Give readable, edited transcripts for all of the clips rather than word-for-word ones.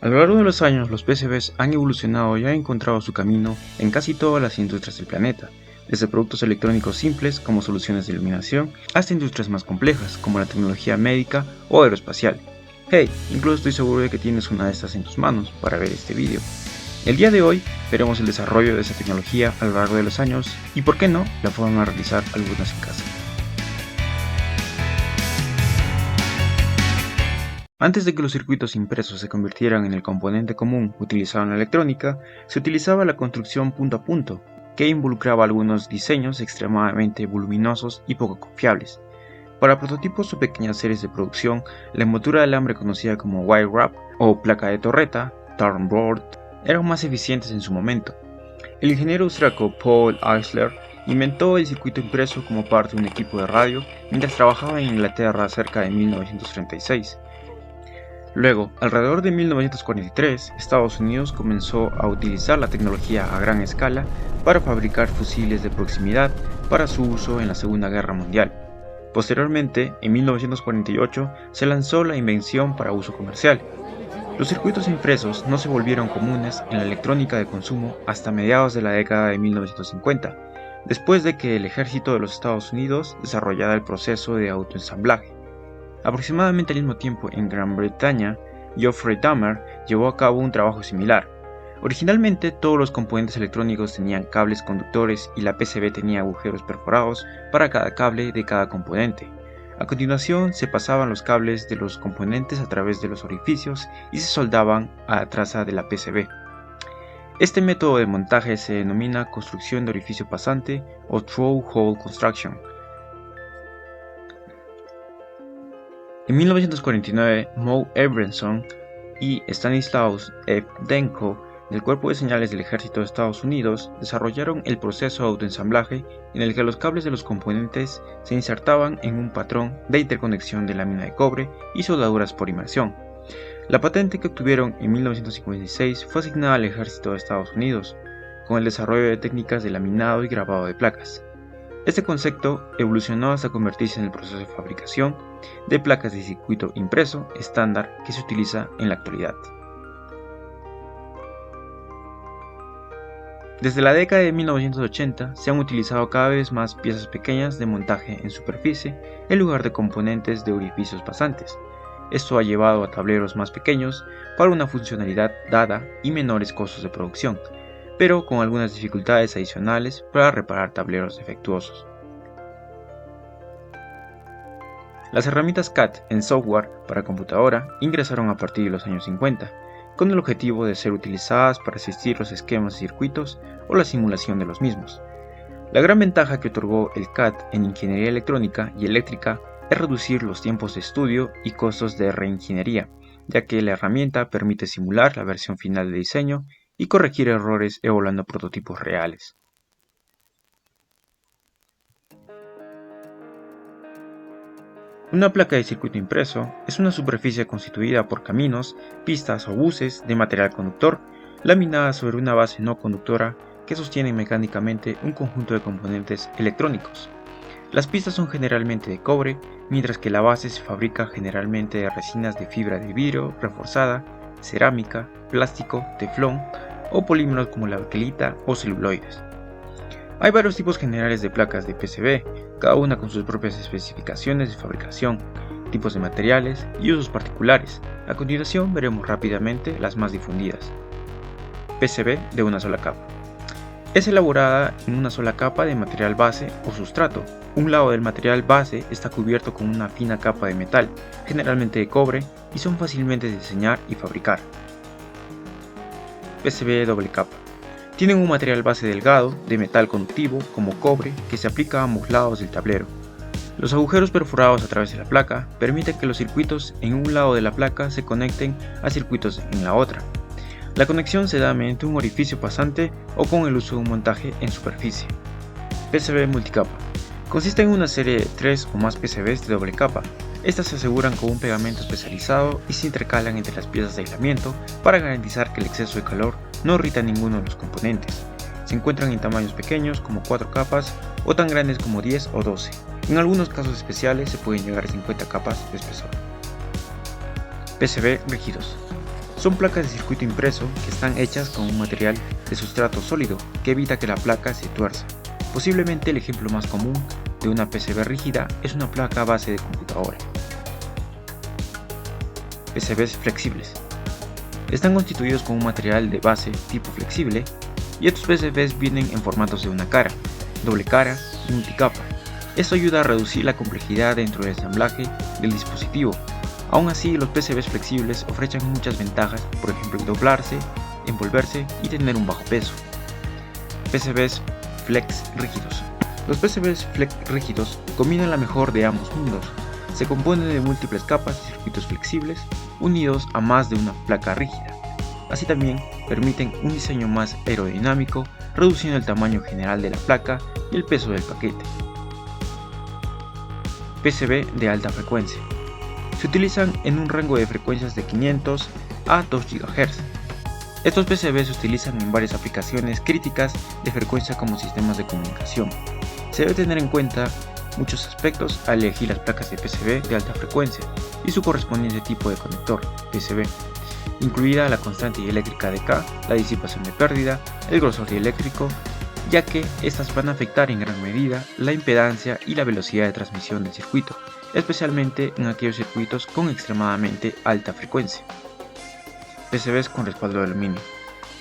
A lo largo de los años, los PCBs han evolucionado y han encontrado su camino en casi todas las industrias del planeta, desde productos electrónicos simples como soluciones de iluminación, hasta industrias más complejas como la tecnología médica o aeroespacial. Hey, incluso estoy seguro de que tienes una de estas en tus manos para ver este vídeo. El día de hoy veremos el desarrollo de esa tecnología a lo largo de los años y, por qué no, la forma de realizar algunas en casa. Antes de que los circuitos impresos se convirtieran en el componente común utilizado en la electrónica, se utilizaba la construcción punto a punto, que involucraba algunos diseños extremadamente voluminosos y poco confiables. Para prototipos o pequeñas series de producción, la envoltura de alambre conocida como wire wrap o placa de torreta, turnboard, eran más eficientes en su momento. El ingeniero austriaco Paul Eisler inventó el circuito impreso como parte de un equipo de radio mientras trabajaba en Inglaterra cerca de 1936. Luego, alrededor de 1943, Estados Unidos comenzó a utilizar la tecnología a gran escala para fabricar fusiles de proximidad para su uso en la Segunda Guerra Mundial. Posteriormente, en 1948, se lanzó la invención para uso comercial. Los circuitos impresos no se volvieron comunes en la electrónica de consumo hasta mediados de la década de 1950, después de que el ejército de los Estados Unidos desarrollara el proceso de autoensamblaje. Aproximadamente al mismo tiempo en Gran Bretaña, Geoffrey Dahmer llevó a cabo un trabajo similar. Originalmente todos los componentes electrónicos tenían cables conductores y la PCB tenía agujeros perforados para cada cable de cada componente. A continuación se pasaban los cables de los componentes a través de los orificios y se soldaban a la traza de la PCB. Este método de montaje se denomina construcción de orificio pasante o through hole construction. En 1949, Moe Abramson y Stanislaus F. Denko del Cuerpo de Señales del Ejército de Estados Unidos desarrollaron el proceso de autoensamblaje en el que los cables de los componentes se insertaban en un patrón de interconexión de lámina de cobre y soldaduras por inmersión. La patente que obtuvieron en 1956 fue asignada al Ejército de Estados Unidos, con el desarrollo de técnicas de laminado y grabado de placas. Este concepto evolucionó hasta convertirse en el proceso de fabricación de placas de circuito impreso estándar que se utiliza en la actualidad. Desde la década de 1980 se han utilizado cada vez más piezas pequeñas de montaje en superficie en lugar de componentes de orificios pasantes. Esto ha llevado a tableros más pequeños para una funcionalidad dada y menores costos de producción, pero con algunas dificultades adicionales para reparar tableros defectuosos. Las herramientas CAD en software para computadora ingresaron a partir de los años 50, con el objetivo de ser utilizadas para asistir los esquemas de circuitos o la simulación de los mismos. La gran ventaja que otorgó el CAD en ingeniería electrónica y eléctrica es reducir los tiempos de estudio y costos de reingeniería, ya que la herramienta permite simular la versión final de diseño y corregir errores evaluando prototipos reales. Una placa de circuito impreso es una superficie constituida por caminos, pistas o buses de material conductor laminadas sobre una base no conductora que sostienen mecánicamente un conjunto de componentes electrónicos. Las pistas son generalmente de cobre, mientras que la base se fabrica generalmente de resinas de fibra de vidrio reforzada, cerámica, plástico, teflón o polímeros como la baquelita o celuloides. Hay varios tipos generales de placas de PCB, cada una con sus propias especificaciones de fabricación, tipos de materiales y usos particulares. A continuación veremos rápidamente las más difundidas. PCB de una sola capa. Es elaborada en una sola capa de material base o sustrato. Un lado del material base está cubierto con una fina capa de metal, generalmente de cobre, y son fácilmente de diseñar y fabricar. PCB de doble capa. Tienen un material base delgado, de metal conductivo, como cobre, que se aplica a ambos lados del tablero. Los agujeros perforados a través de la placa permiten que los circuitos en un lado de la placa se conecten a circuitos en la otra. La conexión se da mediante un orificio pasante o con el uso de un montaje en superficie. PCB multicapa. Consiste en una serie de 3 o más PCBs de doble capa. Estas se aseguran con un pegamento especializado y se intercalan entre las piezas de aislamiento para garantizar que el exceso de calor no irrita ninguno de los componentes. Se encuentran en tamaños pequeños como 4 capas o tan grandes como 10 o 12. En algunos casos especiales se pueden llegar a 50 capas de espesor. PCB rígidos. Son placas de circuito impreso que están hechas con un material de sustrato sólido que evita que la placa se tuerza. Posiblemente el ejemplo más común de una PCB rígida es una placa base de computadora. PCBs flexibles. Están constituidos con un material de base tipo flexible y estos PCBs vienen en formatos de una cara, doble cara y multicapa. Esto ayuda a reducir la complejidad dentro del ensamblaje del dispositivo. Aún así, los PCBs flexibles ofrecen muchas ventajas, por ejemplo doblarse, envolverse y tener un bajo peso. PCBs flex rígidos. Los PCBs flex rígidos combinan la mejor de ambos mundos. Se componen de múltiples capas de circuitos flexibles unidos a más de una placa rígida. Así también permiten un diseño más aerodinámico, reduciendo el tamaño general de la placa y el peso del paquete. PCB de alta frecuencia. Se utilizan en un rango de frecuencias de 500 a 2 GHz. Estos PCB se utilizan en varias aplicaciones críticas de frecuencia como sistemas de comunicación. Se debe tener en cuenta muchos aspectos al elegir las placas de PCB de alta frecuencia y su correspondiente tipo de conector PCB, incluida la constante dieléctrica de K, la disipación de pérdida, el grosor dieléctrico, ya que estas van a afectar en gran medida la impedancia y la velocidad de transmisión del circuito, especialmente en aquellos circuitos con extremadamente alta frecuencia. PCBs con respaldo de aluminio.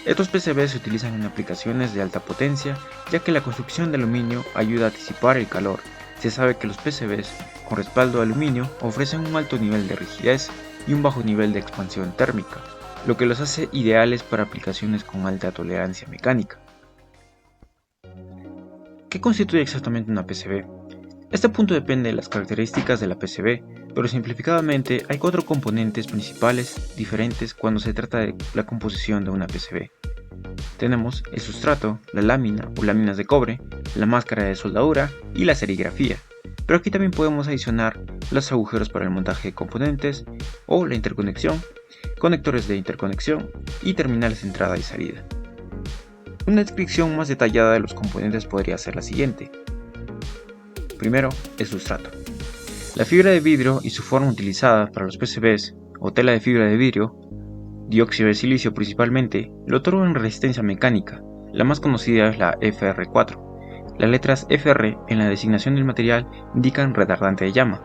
Estos PCBs se utilizan en aplicaciones de alta potencia, ya que la construcción de aluminio ayuda a disipar el calor. Se sabe que los PCBs con respaldo de aluminio ofrecen un alto nivel de rigidez y un bajo nivel de expansión térmica, lo que los hace ideales para aplicaciones con alta tolerancia mecánica. ¿Qué constituye exactamente una PCB? Este punto depende de las características de la PCB, pero simplificadamente hay 4 componentes principales diferentes cuando se trata de la composición de una PCB. Tenemos el sustrato, la lámina o láminas de cobre, la máscara de soldadura y la serigrafía, pero aquí también podemos adicionar los agujeros para el montaje de componentes o la interconexión, conectores de interconexión y terminales de entrada y salida. Una descripción más detallada de los componentes podría ser la siguiente. Primero, el sustrato. La fibra de vidrio y su forma utilizada para los PCBs o tela de fibra de vidrio, dióxido de silicio principalmente, le otorgan resistencia mecánica. La más conocida es la FR4. Las letras FR en la designación del material indican retardante de llama.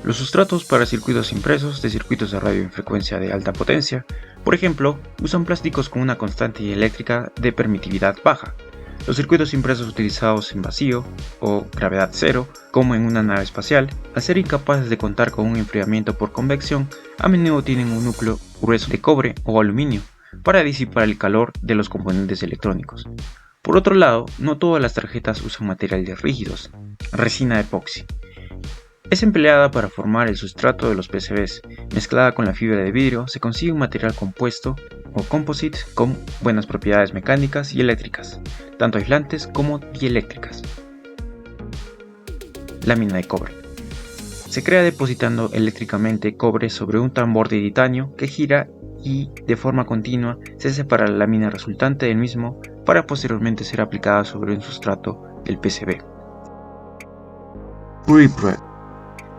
Los sustratos para circuitos impresos de circuitos de radio en frecuencia de alta potencia, por ejemplo, usan plásticos con una constante eléctrica de permitividad baja. Los circuitos impresos utilizados en vacío o gravedad cero, como en una nave espacial, al ser incapaces de contar con un enfriamiento por convección, a menudo tienen un núcleo grueso de cobre o aluminio para disipar el calor de los componentes electrónicos. Por otro lado, no todas las tarjetas usan materiales rígidos. Resina epoxi. Es empleada para formar el sustrato de los PCBs. Mezclada con la fibra de vidrio, se consigue un material compuesto o composite con buenas propiedades mecánicas y eléctricas, tanto aislantes como dieléctricas. Lámina de cobre. Se crea depositando eléctricamente cobre sobre un tambor de titanio que gira y, de forma continua, se separa la lámina resultante del mismo para posteriormente ser aplicada sobre un sustrato del PCB. Prepreg.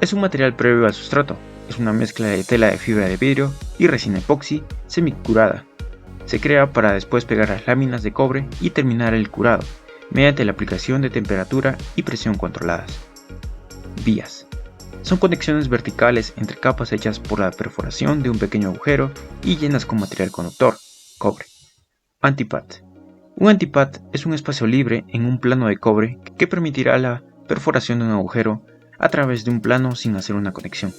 Es un material previo al sustrato. Es una mezcla de tela de fibra de vidrio y resina epoxi semicurada. Se crea para después pegar las láminas de cobre y terminar el curado, mediante la aplicación de temperatura y presión controladas. Vías. Son conexiones verticales entre capas hechas por la perforación de un pequeño agujero y llenas con material conductor, cobre. Antipad. Un antipad es un espacio libre en un plano de cobre que permitirá la perforación de un agujero a través de un plano sin hacer una conexión.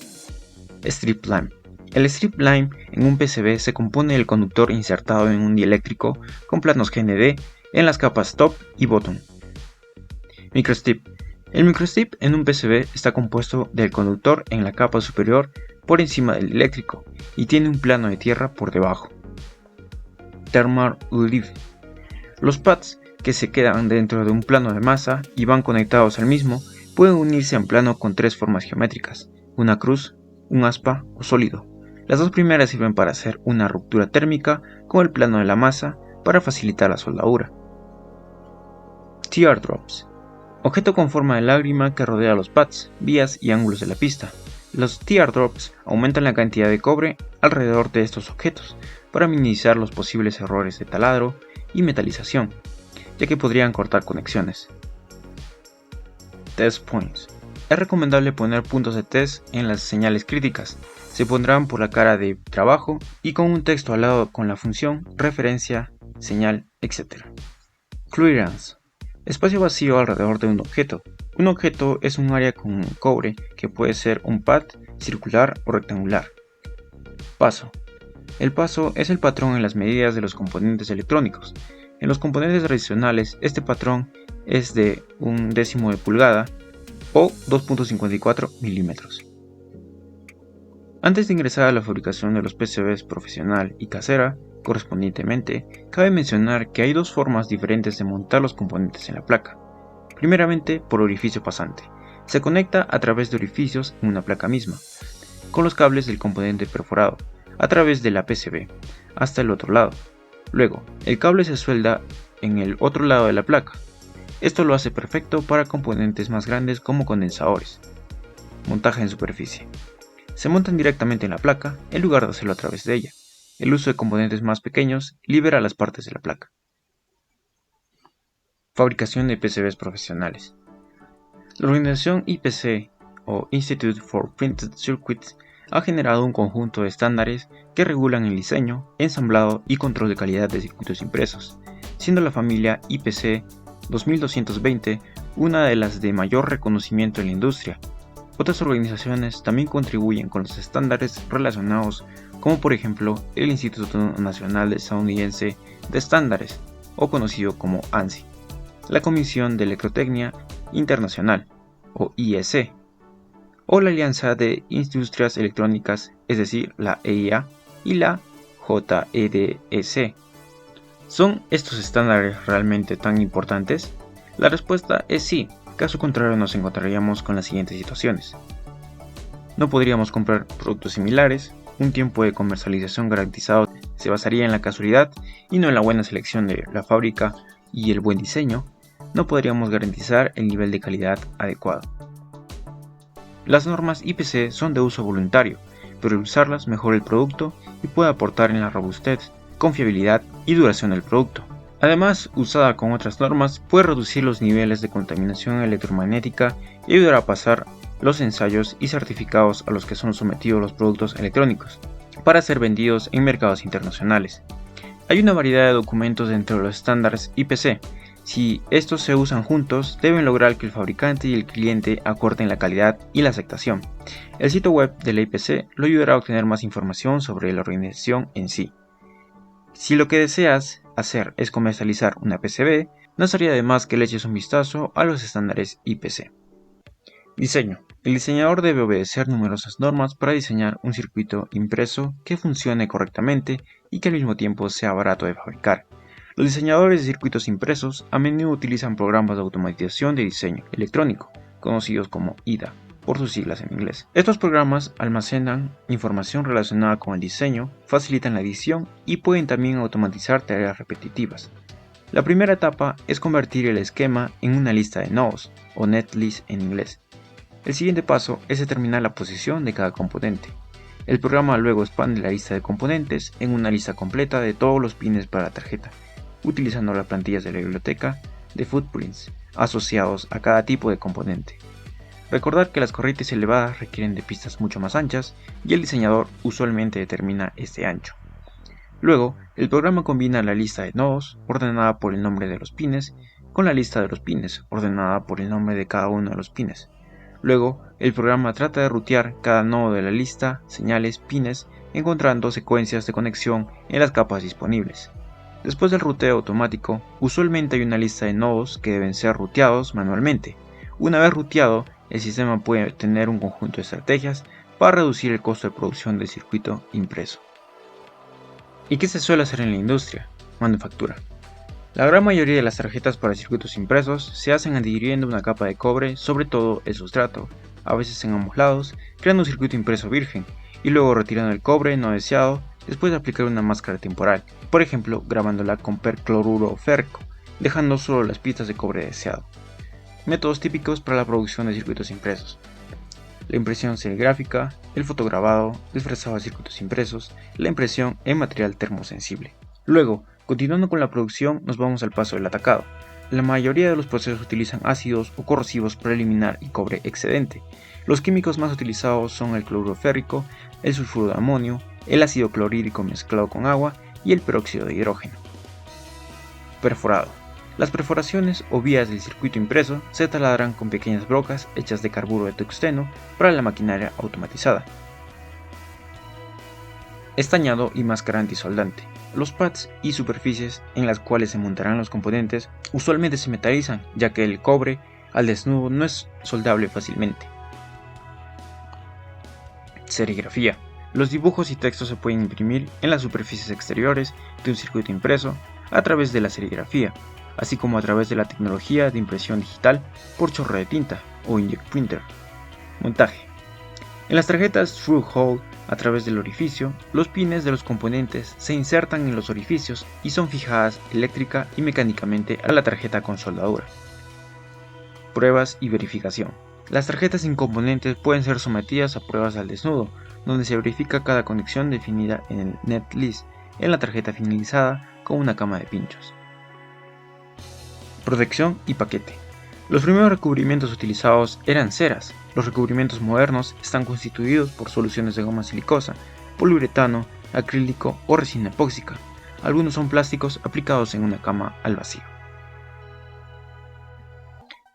Strip line. El strip line en un PCB se compone del conductor insertado en un dieléctrico con planos GND en las capas top y bottom. Microstrip. El microstrip en un PCB está compuesto del conductor en la capa superior por encima del eléctrico y tiene un plano de tierra por debajo. Thermal leaf. Los pads que se quedan dentro de un plano de masa y van conectados al mismo pueden unirse en plano con 3 formas geométricas, una cruz, un aspa o sólido. Las dos primeras sirven para hacer una ruptura térmica con el plano de la masa para facilitar la soldadura. Teardrops. Objeto con forma de lágrima que rodea los pads, vías y ángulos de la pista. Los teardrops aumentan la cantidad de cobre alrededor de estos objetos para minimizar los posibles errores de taladro y metalización, ya que podrían cortar conexiones. Test points. Es recomendable poner puntos de test en las señales críticas. Se pondrán por la cara de trabajo y con un texto al lado con la función, referencia, señal, etc. Clearance. Espacio vacío alrededor de un objeto. Un objeto es un área con cobre que puede ser un pad, circular o rectangular. Paso. El paso es el patrón en las medidas de los componentes electrónicos. En los componentes tradicionales, este patrón es de 1/10 de pulgada o 2.54 milímetros. Antes de ingresar a la fabricación de los PCBs profesional y casera, correspondientemente, cabe mencionar que hay dos formas diferentes de montar los componentes en la placa. Primeramente, por orificio pasante. Se conecta a través de orificios en una placa misma, con los cables del componente perforado, a través de la PCB, hasta el otro lado. Luego, el cable se suelda en el otro lado de la placa. Esto lo hace perfecto para componentes más grandes como condensadores. Montaje en superficie. Se montan directamente en la placa en lugar de hacerlo a través de ella. El uso de componentes más pequeños libera las partes de la placa. Fabricación de PCBs profesionales. La organización IPC o Institute for Printed Circuits ha generado un conjunto de estándares que regulan el diseño, ensamblado y control de calidad de circuitos impresos, siendo la familia IPC 2220 una de las de mayor reconocimiento en la industria. Otras organizaciones también contribuyen con los estándares relacionados, como por ejemplo el Instituto Nacional Estadounidense de Estándares, o conocido como ANSI, la Comisión de Electrotecnia Internacional, o IEC, o la Alianza de Industrias Electrónicas, es decir, la EIA, y la JEDEC. ¿Son estos estándares realmente tan importantes? La respuesta es sí. Caso contrario, nos encontraríamos con las siguientes situaciones. No podríamos comprar productos similares, un tiempo de comercialización garantizado se basaría en la casualidad y no en la buena selección de la fábrica y el buen diseño, no podríamos garantizar el nivel de calidad adecuado. Las normas IPC son de uso voluntario, pero al usarlas mejora el producto y puede aportar en la robustez, confiabilidad y duración del producto. Además, usada con otras normas, puede reducir los niveles de contaminación electromagnética y ayudar a pasar los ensayos y certificados a los que son sometidos los productos electrónicos, para ser vendidos en mercados internacionales. Hay una variedad de documentos dentro de los estándares IPC. Si estos se usan juntos, deben lograr que el fabricante y el cliente acuerden la calidad y la aceptación. El sitio web de la IPC lo ayudará a obtener más información sobre la organización en sí. Si lo que deseas hacer es comercializar una PCB, no estaría de más que le eches un vistazo a los estándares IPC. Diseño. El diseñador debe obedecer numerosas normas para diseñar un circuito impreso que funcione correctamente y que al mismo tiempo sea barato de fabricar. Los diseñadores de circuitos impresos a menudo utilizan programas de automatización de diseño electrónico, conocidos como IDA, por sus siglas en inglés. Estos programas almacenan información relacionada con el diseño, facilitan la edición y pueden también automatizar tareas repetitivas. La primera etapa es convertir el esquema en una lista de nodos, o netlist en inglés. El siguiente paso es determinar la posición de cada componente. El programa luego expande la lista de componentes en una lista completa de todos los pines para la tarjeta, utilizando las plantillas de la biblioteca de footprints asociados a cada tipo de componente. Recordar que las corrientes elevadas requieren de pistas mucho más anchas y el diseñador usualmente determina este ancho. Luego, el programa combina la lista de nodos, ordenada por el nombre de los pines, con la lista de los pines, ordenada por el nombre de cada uno de los pines. Luego, el programa trata de rutear cada nodo de la lista, señales, pines, encontrando secuencias de conexión en las capas disponibles. Después del ruteo automático, usualmente hay una lista de nodos que deben ser ruteados manualmente. Una vez ruteado, el sistema puede tener un conjunto de estrategias para reducir el costo de producción del circuito impreso. ¿Y qué se suele hacer en la industria? Manufactura. La gran mayoría de las tarjetas para circuitos impresos se hacen adhiriendo una capa de cobre sobre todo el sustrato, a veces en ambos lados, creando un circuito impreso virgen, y luego retirando el cobre no deseado después de aplicar una máscara temporal, por ejemplo grabándola con percloruro férrico, dejando solo las pistas de cobre deseado. Métodos típicos para la producción de circuitos impresos. la impresión serigráfica, el fotograbado, desfrazado de circuitos impresos, la impresión en material termosensible. Luego, continuando con la producción, nos vamos al paso del atacado. La mayoría de los procesos utilizan ácidos o corrosivos para eliminar el cobre excedente. Los químicos más utilizados son el cloruro férrico, el sulfuro de amonio, el ácido clorhídrico mezclado con agua y el peróxido de hidrógeno. Perforado. Las perforaciones o vías del circuito impreso se taladran con pequeñas brocas hechas de carburo de tungsteno para la maquinaria automatizada. Estañado y máscara antisoldante. Los pads y superficies en las cuales se montarán los componentes usualmente se metalizan, ya que el cobre al desnudo no es soldable fácilmente. Serigrafía. Los dibujos y textos se pueden imprimir en las superficies exteriores de un circuito impreso a través de la serigrafía, así como a través de la tecnología de impresión digital por chorro de tinta o inkjet printer. Montaje. En las tarjetas through hole, a través del orificio, los pines de los componentes se insertan en los orificios y son fijadas eléctrica y mecánicamente a la tarjeta con soldadura. Pruebas y verificación. Las tarjetas sin componentes pueden ser sometidas a pruebas al desnudo, donde se verifica cada conexión definida en el netlist en la tarjeta finalizada con una cama de pinchos. Protección y paquete. Los primeros recubrimientos utilizados eran ceras. Los recubrimientos modernos están constituidos por soluciones de goma silicosa, poliuretano, acrílico o resina epóxica. Algunos son plásticos aplicados en una cama al vacío.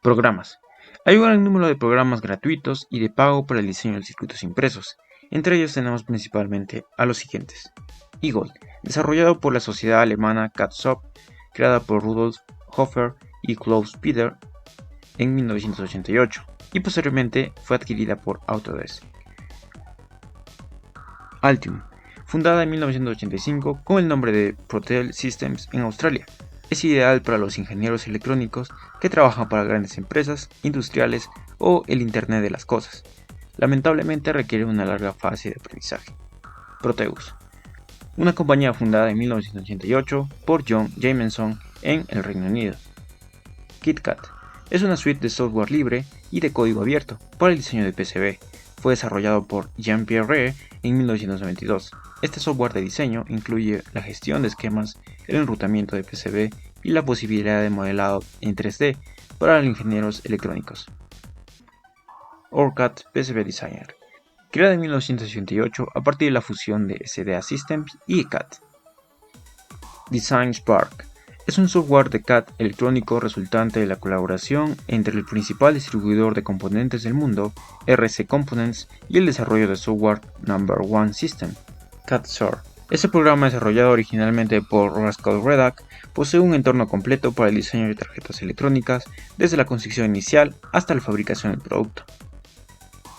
Programas. Hay un gran número de programas gratuitos y de pago para el diseño de circuitos impresos. Entre ellos tenemos principalmente a los siguientes. Eagle, desarrollado por la sociedad alemana CATSOFT, creada por Rudolf Hofer y Klaus Peter en 1988 y posteriormente fue adquirida por Autodesk. Altium, fundada en 1985 con el nombre de Protel Systems en Australia. Es ideal para los ingenieros electrónicos que trabajan para grandes empresas, industriales o el Internet de las cosas. Lamentablemente requiere una larga fase de aprendizaje. Proteus, una compañía fundada en 1988 por John Jameson en el Reino Unido. KitKat es una suite de software libre y de código abierto para el diseño de PCB. Fue desarrollado por Jean-Pierre en 1992. Este software de diseño incluye la gestión de esquemas, el enrutamiento de PCB y la posibilidad de modelado en 3D para los ingenieros electrónicos. OrCAD PCB Designer, creada en 1988 a partir de la fusión de SDA Systems y CAD. Design Spark es un software de CAD electrónico resultante de la colaboración entre el principal distribuidor de componentes del mundo, RC Components, y el desarrollo de software Number One System, CAD-SOR. Este programa, desarrollado originalmente por Rascal Redac, posee un entorno completo para el diseño de tarjetas electrónicas, desde la concepción inicial hasta la fabricación del producto.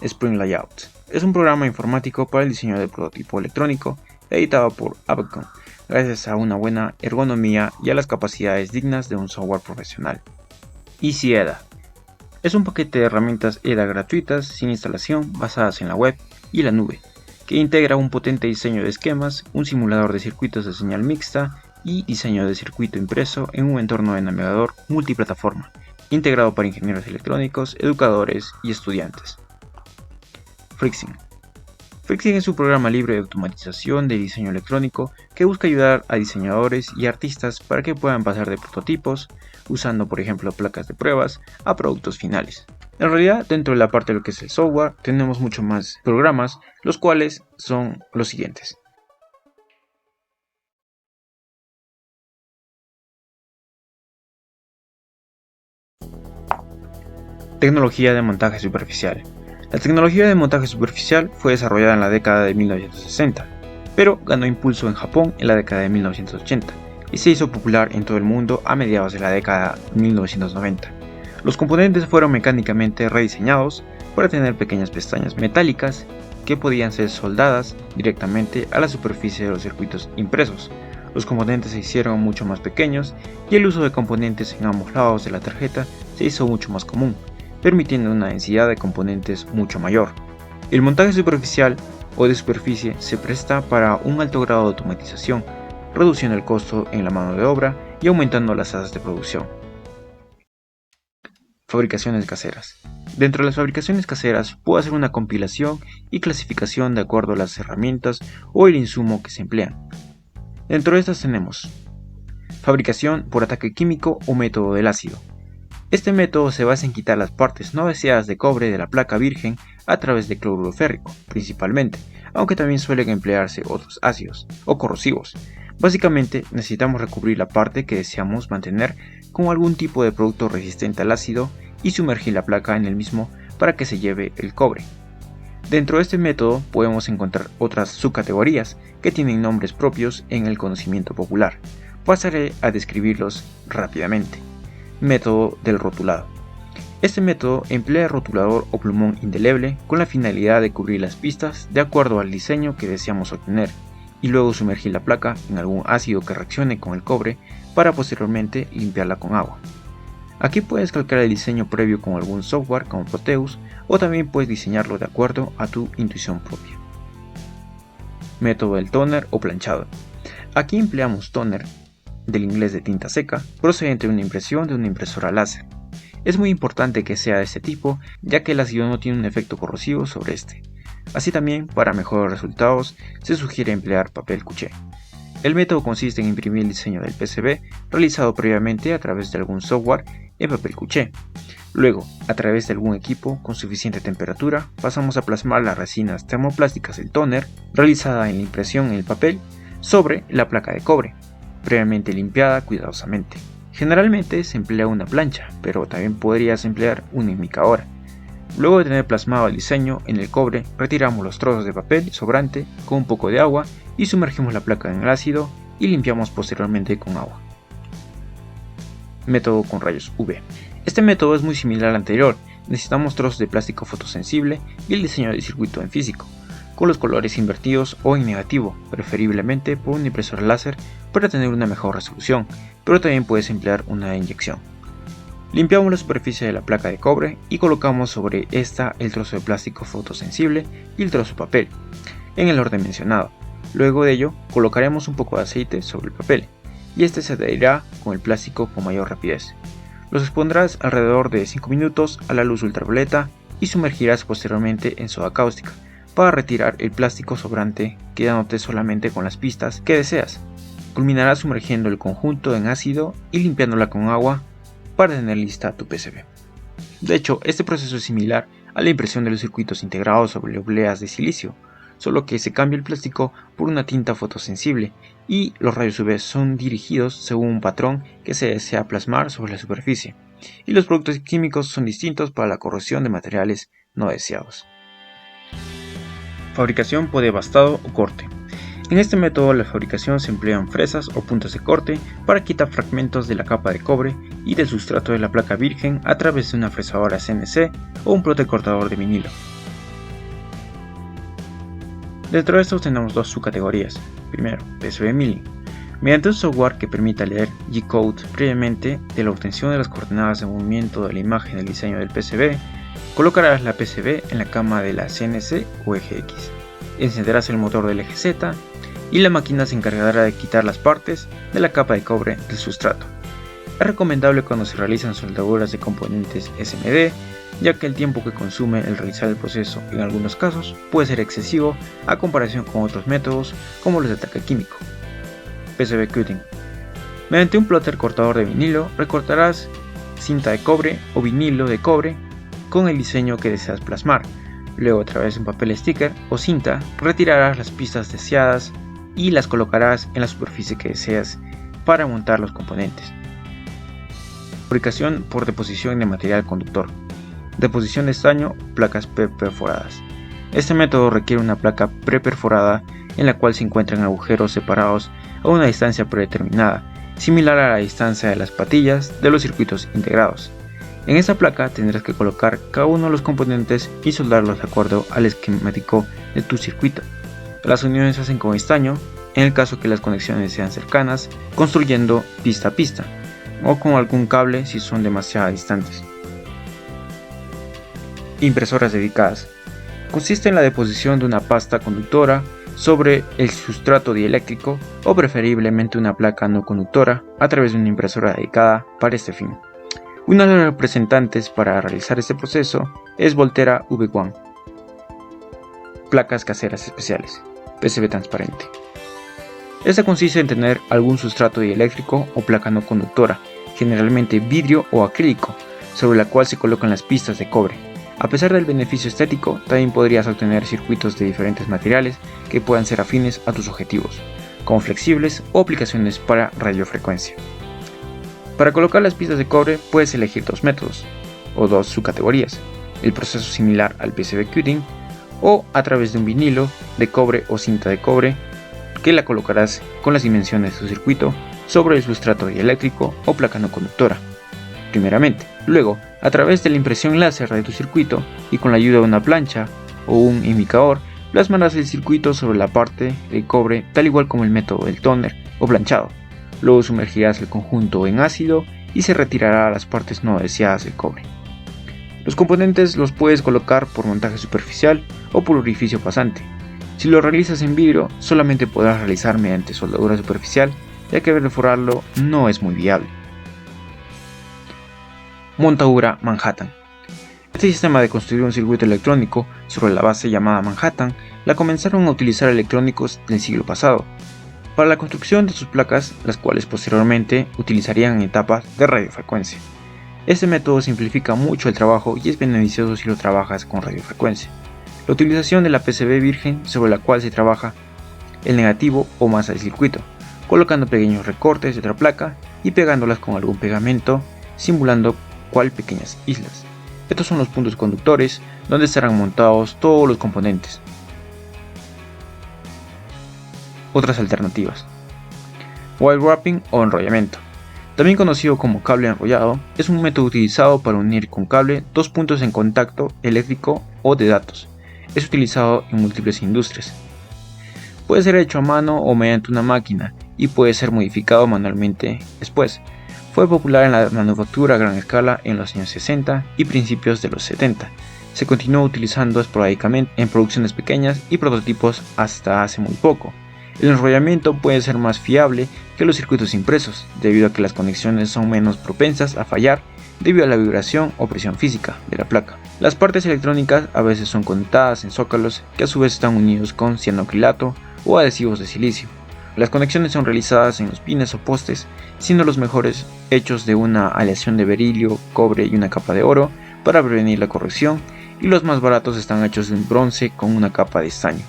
Spring Layout es un programa informático para el diseño del prototipo electrónico, editado por Abacon, gracias a una buena ergonomía y a las capacidades dignas de un software profesional. Easy EDA es un paquete de herramientas EDA gratuitas sin instalación basadas en la web y la nube, que integra un potente diseño de esquemas, un simulador de circuitos de señal mixta y diseño de circuito impreso en un entorno de navegador multiplataforma, integrado para ingenieros electrónicos, educadores y estudiantes. Frixing. Frixing es un programa libre de automatización de diseño electrónico que busca ayudar a diseñadores y artistas para que puedan pasar de prototipos, usando por ejemplo placas de pruebas, a productos finales. En realidad, dentro de la parte de lo que es el software, tenemos mucho más programas, los cuales son los siguientes. Tecnología de montaje superficial. La tecnología de montaje superficial fue desarrollada en la década de 1960, pero ganó impulso en Japón en la década de 1980 y se hizo popular en todo el mundo a mediados de la década de 1990. Los componentes fueron mecánicamente rediseñados para tener pequeñas pestañas metálicas que podían ser soldadas directamente a la superficie de los circuitos impresos. Los componentes se hicieron mucho más pequeños y el uso de componentes en ambos lados de la tarjeta se hizo mucho más común, permitiendo una densidad de componentes mucho mayor. El montaje superficial o de superficie se presta para un alto grado de automatización, reduciendo el costo en la mano de obra y aumentando las tasas de producción. Fabricaciones caseras. Dentro de las fabricaciones caseras puedo hacer una compilación y clasificación de acuerdo a las herramientas o el insumo que se emplean. Dentro de estas tenemos fabricación por ataque químico o método del ácido. Este método se basa en quitar las partes no deseadas de cobre de la placa virgen a través de cloruro férrico, principalmente, aunque también suelen emplearse otros ácidos o corrosivos. Básicamente necesitamos recubrir la parte que deseamos mantener con algún tipo de producto resistente al ácido y sumergir la placa en el mismo para que se lleve el cobre. Dentro de este método podemos encontrar otras subcategorías que tienen nombres propios en el conocimiento popular. Pasaré a describirlos rápidamente. Método del rotulado. Este método emplea rotulador o plumón indeleble con la finalidad de cubrir las pistas de acuerdo al diseño que deseamos obtener y luego sumergir la placa en algún ácido que reaccione con el cobre para posteriormente limpiarla con agua. Aquí puedes calcar el diseño previo con algún software como Proteus o también puedes diseñarlo de acuerdo a tu intuición propia. Método del tóner o planchado. Aquí empleamos tóner, del inglés de tinta seca, procedente de una impresión de una impresora láser. Es muy importante que sea de este tipo, ya que el ácido no tiene un efecto corrosivo sobre este. Así también, para mejores resultados, se sugiere emplear papel cuché. El método consiste en imprimir el diseño del PCB realizado previamente a través de algún software en papel cuché. Luego, a través de algún equipo con suficiente temperatura, pasamos a plasmar las resinas termoplásticas del tóner realizada en la impresión en el papel sobre la placa de cobre, previamente limpiada cuidadosamente. Generalmente se emplea una plancha, pero también podrías emplear una enmicadora. Luego de tener plasmado el diseño en el cobre, retiramos los trozos de papel sobrante con un poco de agua y sumergimos la placa en el ácido y limpiamos posteriormente con agua. Método con rayos UV. Este método es muy similar al anterior. Necesitamos trozos de plástico fotosensible y el diseño del circuito en físico, con los colores invertidos o en negativo, preferiblemente por una impresora láser para tener una mejor resolución, pero también puedes emplear una inyección. Limpiamos la superficie de la placa de cobre y colocamos sobre esta el trozo de plástico fotosensible y el trozo de papel, en el orden mencionado. Luego de ello, colocaremos un poco de aceite sobre el papel, y este se adherirá con el plástico con mayor rapidez. Los expondrás alrededor de 5 minutos a la luz ultravioleta y sumergirás posteriormente en soda cáustica, para retirar el plástico sobrante, quedándote solamente con las pistas que deseas. Culminarás sumergiendo el conjunto en ácido y limpiándola con agua para tener lista tu PCB. De hecho, este proceso es similar a la impresión de los circuitos integrados sobre obleas de silicio, solo que se cambia el plástico por una tinta fotosensible y los rayos UV son dirigidos según un patrón que se desea plasmar sobre la superficie, y los productos químicos son distintos para la corrosión de materiales no deseados. Fabricación por devastado o corte. En este método la fabricación se emplean fresas o puntas de corte para quitar fragmentos de la capa de cobre y del sustrato de la placa virgen a través de una fresadora CNC o un protecortador de vinilo. Dentro de estos tenemos dos subcategorías. Primero, PCB Milling. Mediante un software que permita leer G-code previamente de la obtención de las coordenadas de movimiento de la imagen del diseño del PCB, colocarás la PCB en la cama de la CNC o eje X, encenderás el motor del eje Z y la máquina se encargará de quitar las partes de la capa de cobre del sustrato. Es recomendable cuando se realizan soldaduras de componentes SMD, ya que el tiempo que consume el realizar el proceso en algunos casos puede ser excesivo a comparación con otros métodos como los de ataque químico. PCB Cutting. Mediante un plotter cortador de vinilo recortarás cinta de cobre o vinilo de cobre con el diseño que deseas plasmar. Luego, a través de un papel sticker o cinta, retirarás las pistas deseadas y las colocarás en la superficie que deseas para montar los componentes. Fabricación por deposición de material conductor. Deposición de estaño, placas preperforadas. Este método requiere una placa preperforada en la cual se encuentran agujeros separados a una distancia predeterminada, similar a la distancia de las patillas de los circuitos integrados. En esta placa tendrás que colocar cada uno de los componentes y soldarlos de acuerdo al esquemático de tu circuito. Las uniones se hacen con estaño, en el caso que las conexiones sean cercanas, construyendo pista a pista, o con algún cable si son demasiado distantes. Impresoras dedicadas. Consiste en la deposición de una pasta conductora sobre el sustrato dieléctrico o preferiblemente una placa no conductora a través de una impresora dedicada para este fin. Uno de los representantes para realizar este proceso es Voltera V1, placas caseras especiales, PCB transparente. Esta consiste en tener algún sustrato dieléctrico o placa no conductora, generalmente vidrio o acrílico, sobre la cual se colocan las pistas de cobre. A pesar del beneficio estético, también podrías obtener circuitos de diferentes materiales que puedan ser afines a tus objetivos, como flexibles o aplicaciones para radiofrecuencia. Para colocar las pistas de cobre puedes elegir dos métodos, o dos subcategorías, el proceso similar al PCB cutting, o a través de un vinilo de cobre o cinta de cobre, que la colocarás con las dimensiones de tu circuito sobre el sustrato dieléctrico o placa no conductora, primeramente. Luego, a través de la impresión láser de tu circuito y con la ayuda de una plancha o un imitador, plasmarás el circuito sobre la parte de cobre, tal igual como el método del toner o planchado. Luego sumergirás el conjunto en ácido y se retirará las partes no deseadas del cobre. Los componentes los puedes colocar por montaje superficial o por orificio pasante. Si lo realizas en vidrio, solamente podrás realizar mediante soldadura superficial, ya que perforarlo no es muy viable. Montadura Manhattan. Este sistema de construir un circuito electrónico sobre la base llamada Manhattan la comenzaron a utilizar electrónicos del siglo pasado, para la construcción de sus placas, las cuales posteriormente utilizarían en etapas de radiofrecuencia. Este método simplifica mucho el trabajo y es beneficioso si lo trabajas con radiofrecuencia. La utilización de la PCB virgen sobre la cual se trabaja el negativo o masa del circuito, colocando pequeños recortes de otra placa y pegándolas con algún pegamento, simulando cual pequeñas islas. Estos son los puntos conductores donde estarán montados todos los componentes. Otras alternativas: wire wrapping o enrollamiento. También conocido como cable enrollado, es un método utilizado para unir con cable dos puntos en contacto eléctrico o de datos. Es utilizado en múltiples industrias. Puede ser hecho a mano o mediante una máquina y puede ser modificado manualmente después. Fue popular en la manufactura a gran escala en los años 60 y principios de los 70. Se continuó utilizando esporádicamente en producciones pequeñas y prototipos hasta hace muy poco. El enrollamiento puede ser más fiable que los circuitos impresos, debido a que las conexiones son menos propensas a fallar debido a la vibración o presión física de la placa. Las partes electrónicas a veces son conectadas en zócalos que a su vez están unidos con cianoacrilato o adhesivos de silicio. Las conexiones son realizadas en los pines o postes, siendo los mejores hechos de una aleación de berilio, cobre y una capa de oro para prevenir la corrosión, y los más baratos están hechos de un bronce con una capa de estaño.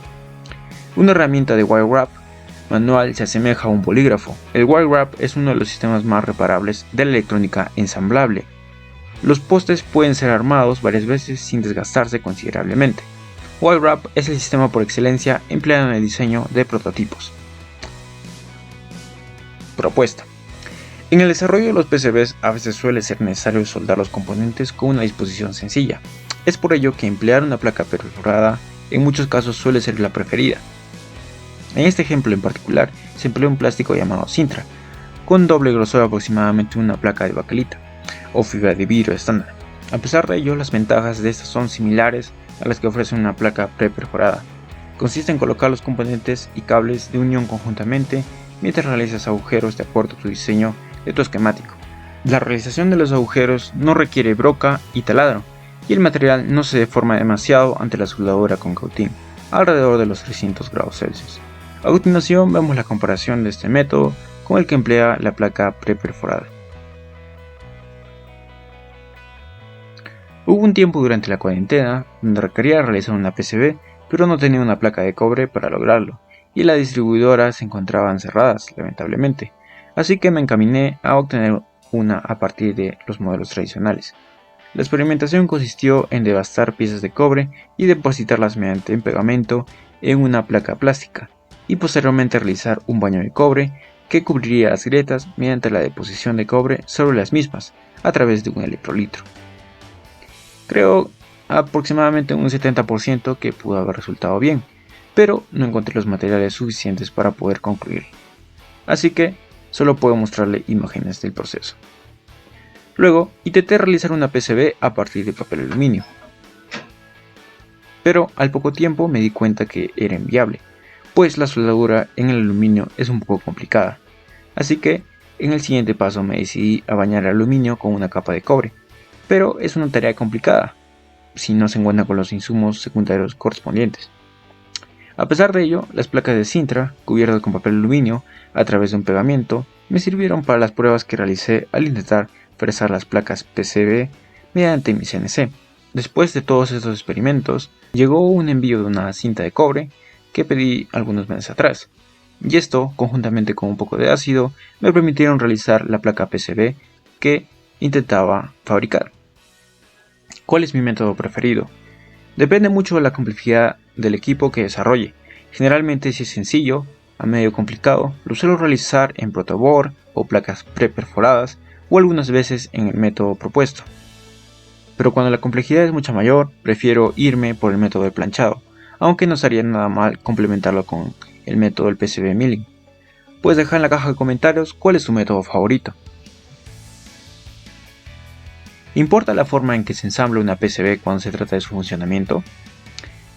Una herramienta de wire wrap manual se asemeja a un bolígrafo. El wire wrap es uno de los sistemas más reparables de la electrónica ensamblable. Los postes pueden ser armados varias veces sin desgastarse considerablemente. Wire wrap es el sistema por excelencia empleado en el diseño de prototipos. Propuesta. En el desarrollo de los PCBs a veces suele ser necesario soldar los componentes con una disposición sencilla. Es por ello que emplear una placa perforada en muchos casos suele ser la preferida. En este ejemplo en particular se empleó un plástico llamado Sintra, con doble grosor aproximadamente una placa de baquelita o fibra de vidrio estándar. A pesar de ello, las ventajas de estas son similares a las que ofrece una placa preperforada. Consiste en colocar los componentes y cables de unión conjuntamente mientras realizas agujeros de acuerdo a tu diseño de tu esquemático. La realización de los agujeros no requiere broca y taladro, y el material no se deforma demasiado ante la soldadura con cautín, alrededor de los 300 grados Celsius. A continuación vemos la comparación de este método con el que emplea la placa preperforada. Hubo un tiempo durante la cuarentena donde requería realizar una PCB, pero no tenía una placa de cobre para lograrlo, y las distribuidoras se encontraban cerradas, lamentablemente, así que me encaminé a obtener una a partir de los modelos tradicionales. La experimentación consistió en devastar piezas de cobre y depositarlas mediante un pegamento en una placa plástica, y posteriormente realizar un baño de cobre que cubriría las grietas mediante la deposición de cobre sobre las mismas a través de un electrolitro. Creo aproximadamente un 70% que pudo haber resultado bien, pero no encontré los materiales suficientes para poder concluir. Así que solo puedo mostrarle imágenes del proceso. Luego intenté realizar una PCB a partir de papel aluminio, pero al poco tiempo me di cuenta que era inviable, pues la soldadura en el aluminio es un poco complicada, así que En el siguiente paso me decidí a bañar el aluminio con una capa de cobre, pero es una tarea complicada si no se encuentra con los insumos secundarios correspondientes. A pesar de ello, las placas de Sintra, cubiertas con papel aluminio a través de un pegamento, me sirvieron para las pruebas que realicé al intentar fresar las placas PCB mediante mi CNC. Después de todos estos experimentos, llegó un envío de una cinta de cobre que pedí algunos meses atrás, y esto, conjuntamente con un poco de ácido, me permitieron realizar la placa PCB que intentaba fabricar. ¿Cuál es mi método preferido? Depende mucho de la complejidad del equipo que desarrolle. Generalmente, si es sencillo a medio complicado, lo suelo realizar en protoboard o placas preperforadas o algunas veces en el método propuesto. Pero cuando la complejidad es mucho mayor, prefiero irme por el método de planchado, aunque no estaría nada mal complementarlo con el método del PCB milling. Puedes dejar en la caja de comentarios cuál es tu método favorito. ¿Importa la forma en que se ensambla una PCB cuando se trata de su funcionamiento?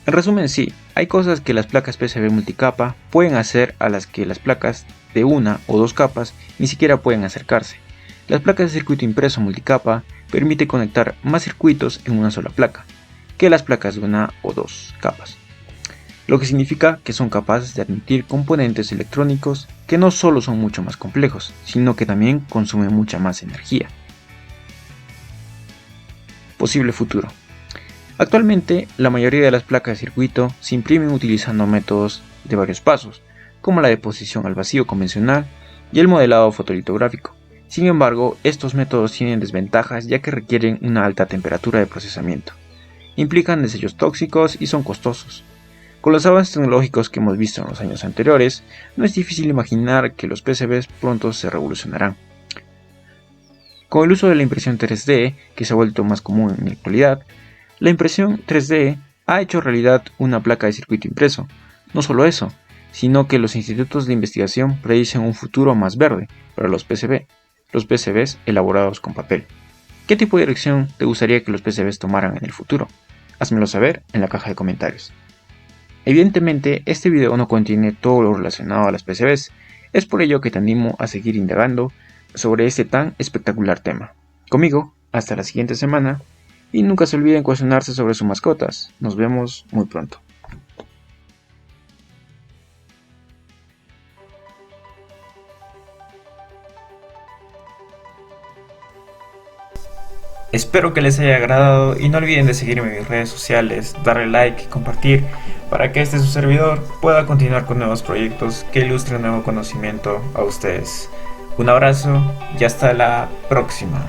En resumen, sí, hay cosas que las placas PCB multicapa pueden hacer a las que las placas de una o dos capas ni siquiera pueden acercarse. Las placas de circuito impreso multicapa permiten conectar más circuitos en una sola placa que las placas de una o dos capas, lo que significa que son capaces de admitir componentes electrónicos que no solo son mucho más complejos, sino que también consumen mucha más energía. Posible futuro. Actualmente, la mayoría de las placas de circuito se imprimen utilizando métodos de varios pasos, como la deposición al vacío convencional y el modelado fotolitográfico. Sin embargo, estos métodos tienen desventajas ya que requieren una alta temperatura de procesamiento, implican desechos tóxicos y son costosos. Con los avances tecnológicos que hemos visto en los años anteriores, no es difícil imaginar que los PCBs pronto se revolucionarán. Con el uso de la impresión 3D, que se ha vuelto más común en la actualidad, la impresión 3D ha hecho realidad una placa de circuito impreso. No solo eso, sino que los institutos de investigación predicen un futuro más verde para los PCBs elaborados con papel. ¿Qué tipo de dirección te gustaría que los PCBs tomaran en el futuro? Házmelo saber en la caja de comentarios. Evidentemente, este video no contiene todo lo relacionado a las PCBs, es por ello que te animo a seguir indagando sobre este tan espectacular tema. Conmigo, hasta la siguiente semana, y nunca se olviden cuestionarse sobre sus mascotas. Nos vemos muy pronto. Espero que les haya agradado y no olviden de seguirme en mis redes sociales, darle like y compartir para que su servidor pueda continuar con nuevos proyectos que ilustren nuevo conocimiento a ustedes. Un abrazo y hasta la próxima.